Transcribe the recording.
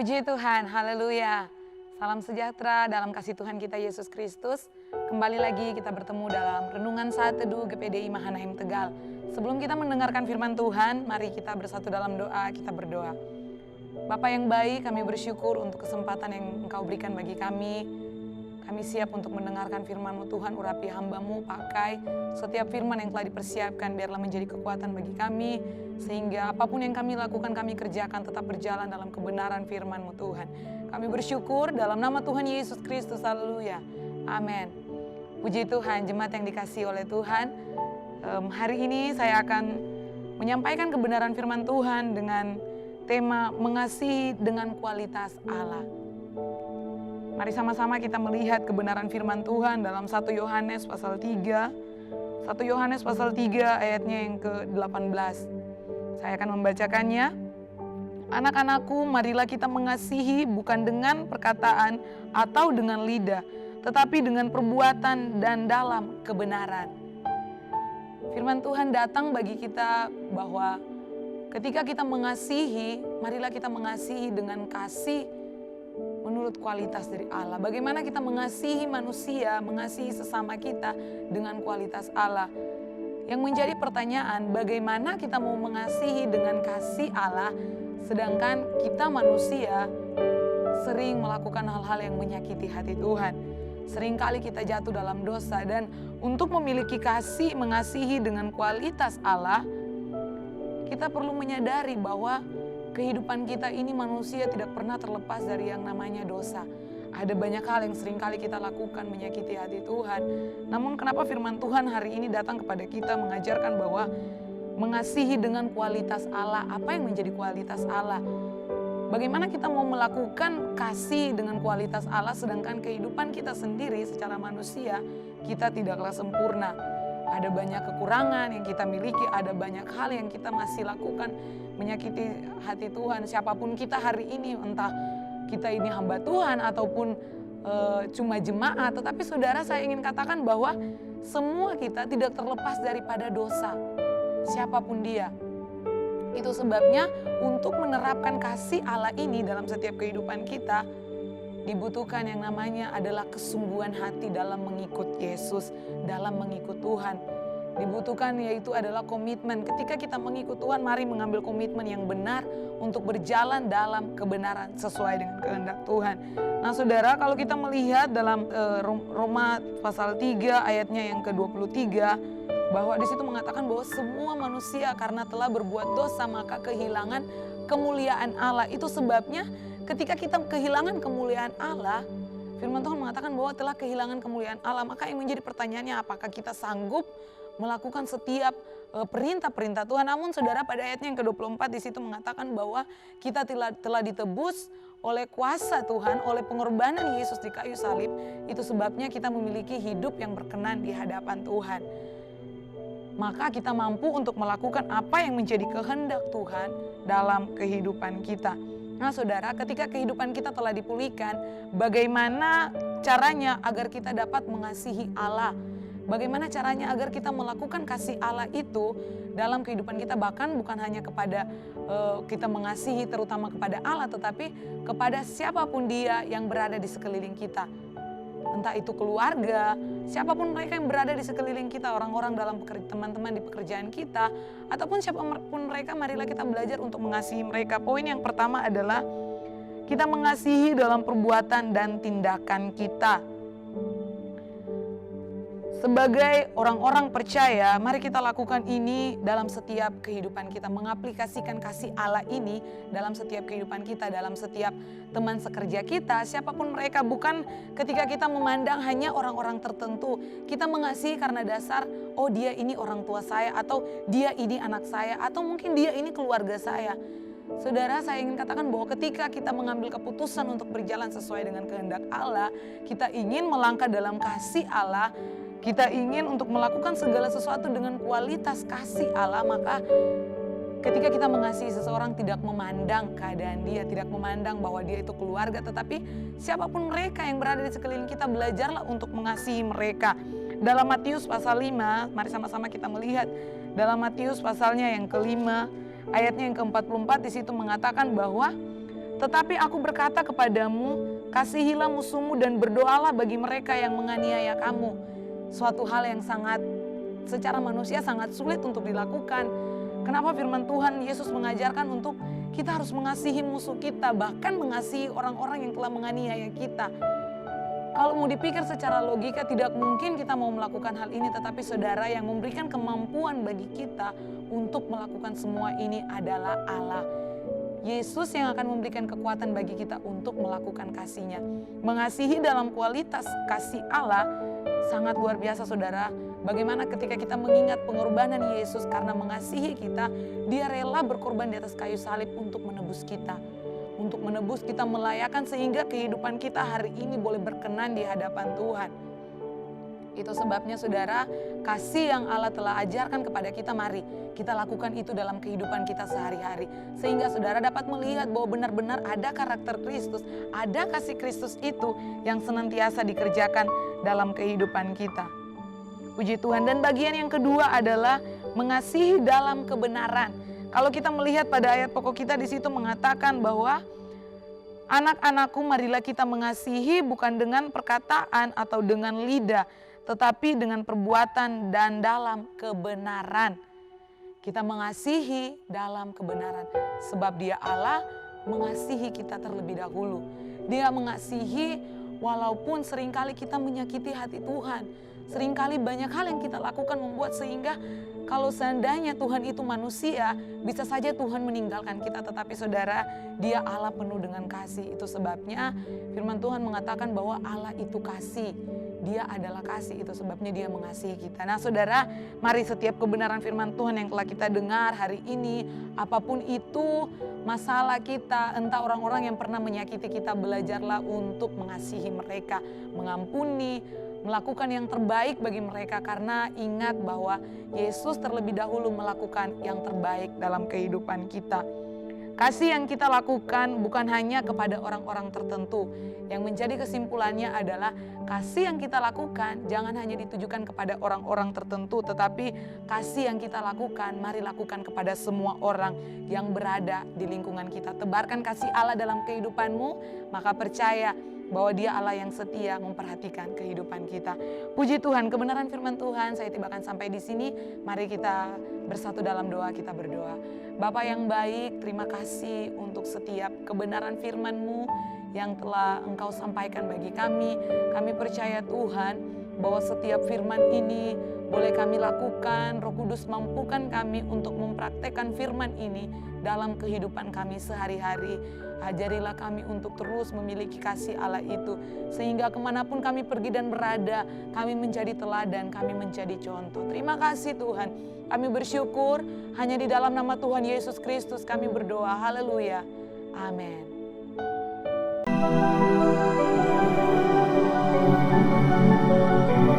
Puji Tuhan, haleluya. Salam sejahtera dalam kasih Tuhan kita Yesus Kristus. Kembali lagi kita bertemu dalam Renungan Saat Teduh GPDI Mahanaim Tegal. Sebelum kita mendengarkan firman Tuhan, mari kita bersatu dalam doa, kita berdoa. Bapa yang baik, kami bersyukur untuk kesempatan yang Engkau berikan bagi kami. Kami siap untuk mendengarkan firman-Mu Tuhan, urapi hamba-Mu, pakai setiap firman yang telah dipersiapkan, biarlah menjadi kekuatan bagi kami, sehingga apapun yang kami lakukan, kami kerjakan tetap berjalan dalam kebenaran firman-Mu Tuhan. Kami bersyukur dalam nama Tuhan Yesus Kristus, haleluya, amin. Puji Tuhan, jemaat yang dikasihi oleh Tuhan, hari ini saya akan menyampaikan kebenaran firman Tuhan dengan tema mengasihi dengan kualitas Allah. Mari sama-sama kita melihat kebenaran firman Tuhan dalam 1 Yohanes pasal 3. 1 Yohanes pasal 3 ayatnya yang ke-18. Saya akan membacakannya. Anak-anakku, marilah kita mengasihi bukan dengan perkataan atau dengan lidah, tetapi dengan perbuatan dan dalam kebenaran. Firman Tuhan datang bagi kita bahwa ketika kita mengasihi, marilah kita mengasihi dengan kasih menurut kualitas dari Allah. Bagaimana kita mengasihi manusia, mengasihi sesama kita dengan kualitas Allah. Yang menjadi pertanyaan, bagaimana kita mau mengasihi dengan kasih Allah, sedangkan kita manusia sering melakukan hal-hal yang menyakiti hati Tuhan. Seringkali kita jatuh dalam dosa, dan untuk memiliki kasih, mengasihi dengan kualitas Allah, kita perlu menyadari bahwa kehidupan kita ini manusia tidak pernah terlepas dari yang namanya dosa. Ada banyak hal yang seringkali kita lakukan menyakiti hati Tuhan. Namun kenapa firman Tuhan hari ini datang kepada kita mengajarkan bahwa mengasihi dengan kualitas Allah. Apa yang menjadi kualitas Allah? Bagaimana kita mau melakukan kasih dengan kualitas Allah sedangkan kehidupan kita sendiri secara manusia kita tidaklah sempurna. Ada banyak kekurangan yang kita miliki, ada banyak hal yang kita masih lakukan menyakiti hati Tuhan. Siapapun kita hari ini, entah kita ini hamba Tuhan ataupun cuma jemaat, tetapi saudara, saya ingin katakan bahwa semua kita tidak terlepas daripada dosa, siapapun dia. Itu sebabnya untuk menerapkan kasih Allah ini dalam setiap kehidupan kita, dibutuhkan yang namanya adalah kesungguhan hati dalam mengikut Yesus, dalam mengikut Tuhan. Dibutuhkan yaitu adalah komitmen. Ketika kita mengikut Tuhan, mari mengambil komitmen yang benar untuk berjalan dalam kebenaran sesuai dengan kehendak Tuhan. Nah saudara, kalau kita melihat dalam Roma pasal 3 ayatnya yang ke-23, bahwa di situ mengatakan bahwa semua manusia karena telah berbuat dosa maka kehilangan kemuliaan Allah. Itu sebabnya ketika kita kehilangan kemuliaan Allah, firman Tuhan mengatakan bahwa telah kehilangan kemuliaan Allah. Maka yang menjadi pertanyaannya, apakah kita sanggup melakukan setiap perintah-perintah Tuhan? Namun saudara, pada ayatnya yang ke-24 di situ mengatakan bahwa kita telah ditebus oleh kuasa Tuhan, oleh pengorbanan Yesus di kayu salib. Itu sebabnya kita memiliki hidup yang berkenan di hadapan Tuhan. Maka kita mampu untuk melakukan apa yang menjadi kehendak Tuhan dalam kehidupan kita. Nah saudara, ketika kehidupan kita telah dipulihkan, bagaimana caranya agar kita dapat mengasihi Allah? Bagaimana caranya agar kita melakukan kasih Allah itu dalam kehidupan kita, bahkan bukan hanya kepada kita mengasihi terutama kepada Allah, tetapi kepada siapapun dia yang berada di sekeliling kita. Entah itu keluarga, siapapun mereka yang berada di sekeliling kita, orang-orang dalam teman-teman di pekerjaan kita, ataupun siapapun mereka, marilah kita belajar untuk mengasihi mereka. Poin yang pertama adalah kita mengasihi dalam perbuatan dan tindakan kita. Sebagai orang-orang percaya, mari kita lakukan ini dalam setiap kehidupan kita. Mengaplikasikan kasih Allah ini dalam setiap kehidupan kita, dalam setiap teman sekerja kita, siapapun mereka. Bukan ketika kita memandang hanya orang-orang tertentu. Kita mengasihi karena dasar, oh dia ini orang tua saya, atau dia ini anak saya, atau mungkin dia ini keluarga saya. Saudara, saya ingin katakan bahwa ketika kita mengambil keputusan untuk berjalan sesuai dengan kehendak Allah, kita ingin melangkah dalam kasih Allah, kita ingin untuk melakukan segala sesuatu dengan kualitas kasih Allah, maka ketika kita mengasihi seseorang tidak memandang keadaan dia, tidak memandang bahwa dia itu keluarga, tetapi siapapun mereka yang berada di sekeliling kita, belajarlah untuk mengasihi mereka. Dalam Matius pasal 5, mari sama-sama kita melihat dalam Matius pasalnya yang ke-5, ayatnya yang ke-44 di situ mengatakan bahwa Tetapi aku berkata kepadamu, kasihilah musuhmu dan berdoalah bagi mereka yang menganiaya kamu. Suatu hal yang secara manusia sangat sulit untuk dilakukan. Kenapa firman Tuhan Yesus mengajarkan untuk kita harus mengasihi musuh kita, bahkan mengasihi orang-orang yang telah menganiaya kita. Kalau mau dipikir secara logika, tidak mungkin kita mau melakukan hal ini, tetapi saudara, yang memberikan kemampuan bagi kita untuk melakukan semua ini adalah Allah. Yesus yang akan memberikan kekuatan bagi kita untuk melakukan kasih-Nya. Mengasihi dalam kualitas kasih Allah sangat luar biasa, saudara. Bagaimana ketika kita mengingat pengorbanan Yesus karena mengasihi kita, Dia rela berkorban di atas kayu salib untuk menebus kita. Untuk menebus kita, melayakkan sehingga kehidupan kita hari ini boleh berkenan di hadapan Tuhan. Itu sebabnya saudara, kasih yang Allah telah ajarkan kepada kita, mari kita lakukan itu dalam kehidupan kita sehari-hari. Sehingga saudara dapat melihat bahwa benar-benar ada karakter Kristus, ada kasih Kristus itu yang senantiasa dikerjakan dalam kehidupan kita. Puji Tuhan. Dan bagian yang kedua adalah mengasihi dalam kebenaran. Kalau kita melihat pada ayat pokok kita di situ mengatakan bahwa anak-anakku, marilah kita mengasihi bukan dengan perkataan atau dengan lidah, tetapi dengan perbuatan dan dalam kebenaran. Kita mengasihi dalam kebenaran, sebab Dia Allah mengasihi kita terlebih dahulu. Dia mengasihi walaupun seringkali kita menyakiti hati Tuhan. Seringkali banyak hal yang kita lakukan membuat sehingga kalau seandainya Tuhan itu manusia, bisa saja Tuhan meninggalkan kita. Tetapi saudara, Dia Allah penuh dengan kasih. Itu sebabnya firman Tuhan mengatakan bahwa Allah itu kasih. Dia adalah kasih, itu sebabnya Dia mengasihi kita. Nah saudara, mari setiap kebenaran firman Tuhan yang telah kita dengar hari ini, apapun itu masalah kita, entah orang-orang yang pernah menyakiti kita, belajarlah untuk mengasihi mereka, mengampuni, melakukan yang terbaik bagi mereka, karena ingat bahwa Yesus terlebih dahulu melakukan yang terbaik dalam kehidupan kita. Kasih yang kita lakukan bukan hanya kepada orang-orang tertentu. Yang menjadi kesimpulannya adalah kasih yang kita lakukan jangan hanya ditujukan kepada orang-orang tertentu, tetapi kasih yang kita lakukan, mari lakukan kepada semua orang yang berada di lingkungan kita. Tebarkan kasih Allah dalam kehidupanmu, maka percaya bahwa Dia Allah yang setia memperhatikan kehidupan kita. Puji Tuhan, kebenaran firman Tuhan saya tibakan sampai di sini. Mari kita bersatu dalam doa, kita berdoa. Bapa yang baik, terima kasih untuk setiap kebenaran firman-Mu yang telah Engkau sampaikan bagi kami. Kami percaya Tuhan bahwa setiap firman ini boleh kami lakukan. Roh Kudus mampukan kami untuk mempraktekkan firman ini dalam kehidupan kami sehari-hari. Ajarilah kami untuk terus memiliki kasih Allah itu, sehingga kemanapun kami pergi dan berada, kami menjadi teladan, kami menjadi contoh. Terima kasih Tuhan, kami bersyukur hanya di dalam nama Tuhan Yesus Kristus kami berdoa. Haleluya, amin.